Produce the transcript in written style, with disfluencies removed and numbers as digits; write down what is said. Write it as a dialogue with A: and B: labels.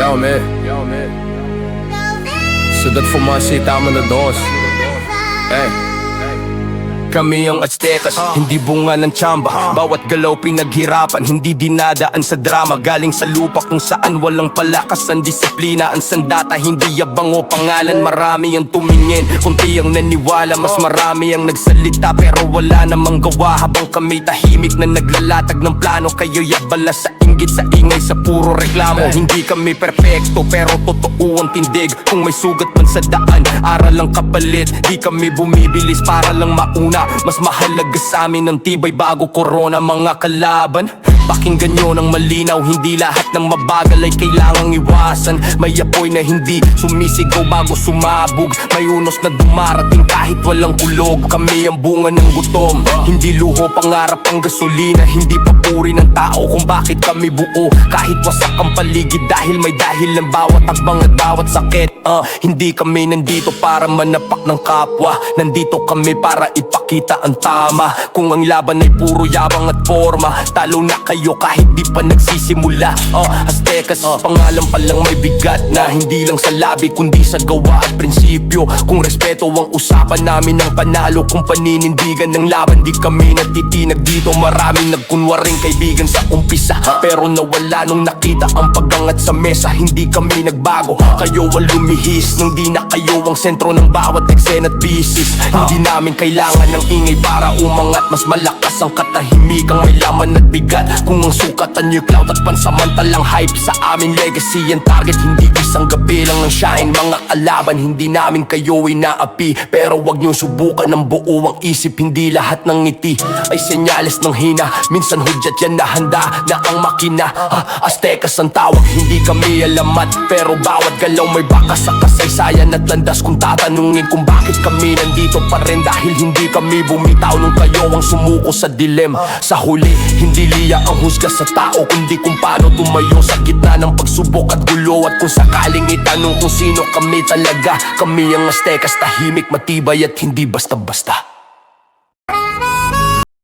A: Yo, man. Sadat fumashi, tama na dos. Hey. Kami ang Aztecas, hindi bunga ng tsamba. Bawat galaw pinaghirapan, hindi dinadaan sa drama. Galing sa lupa kung saan walang palakas ang disiplina. Ang sandata, hindi yabang o pangalan. Marami ang tumingin, kunti ang naniwala. Mas marami ang nagsalita pero wala namang gawa. Habang kami tahimik na naglalatag ng plano. Kayo'y abala sa inggit, sa ingay, sa puro reklamo. Hindi kami perpekto pero totoo ang tindig. Kung may sugat man sa daan, aral ang kapalit. Di kami bumibilis para lang mauna. Mas mahalaga sa amin ang tibay bago corona. Mga kalaban, pakinggan nyo ng malinaw. Hindi lahat ng mabagal ay kailangang iwasan. May apoy na hindi sumisigaw bago sumabog. May unos na dumarating kahit walang kulog. Kami ang bunga ng gutom, hindi luho, pangarap ang gasolina. Hindi papuri ng tao kung bakit kami buo. Kahit wasak ang paligid dahil may dahil ng bawat akbang at bawat sakit. Hindi kami nandito para manapak ng kapwa. Nandito kami para ipakita ang tama. Kung ang laban ay puro yabang at forma, talo na kayo kahit di pa nagsisimula. Aztecas, pangalan pa lang may bigat na. Hindi lang sa labi kundi sa gawa at prinsipyo. Kung respeto ang usapan namin ang panalo. Kung paninindigan ng laban, di kami natitinag dito. Maraming nagkunwaring kaibigan sa umpisa, pero nawala nung nakita ang pagangat sa mesa. Hindi kami nagbago, kayo ang lumihis. Nung di na kayo ang sentro ng bawat eksena at bisis. Hindi namin kailangan ng ingay para umangat. Mas malakas ang katahimikang may laman at bigat. Kung ang sukatan nyo'y cloud at pansamantalang hype, sa amin legacy ang target. Hindi isang gabi lang ng shine. Mga kalaban, hindi namin kayo inaapi. Pero wag nyo subukan ng buo ang isip. Hindi lahat ng ngiti ay senyales ng hina. Minsan hudyat yan na handa na ang makina. Aztecas ang tawag, hindi kami alamat. Pero bawat galaw may bakas sa kasaysayan at landas. Kung tatanungin kung bakit kami nandito pa rin, dahil hindi kami bumitaw nung kayo ang sumuko sa dilema. Sa huli, hindi liya ang husga sa tao, kundi kung paano tumayo sa gitna ng pagsubok at gulo. At kung sakaling itanong kung sino kami talaga, kami ang Aztecas, tahimik, matibay at hindi basta-basta.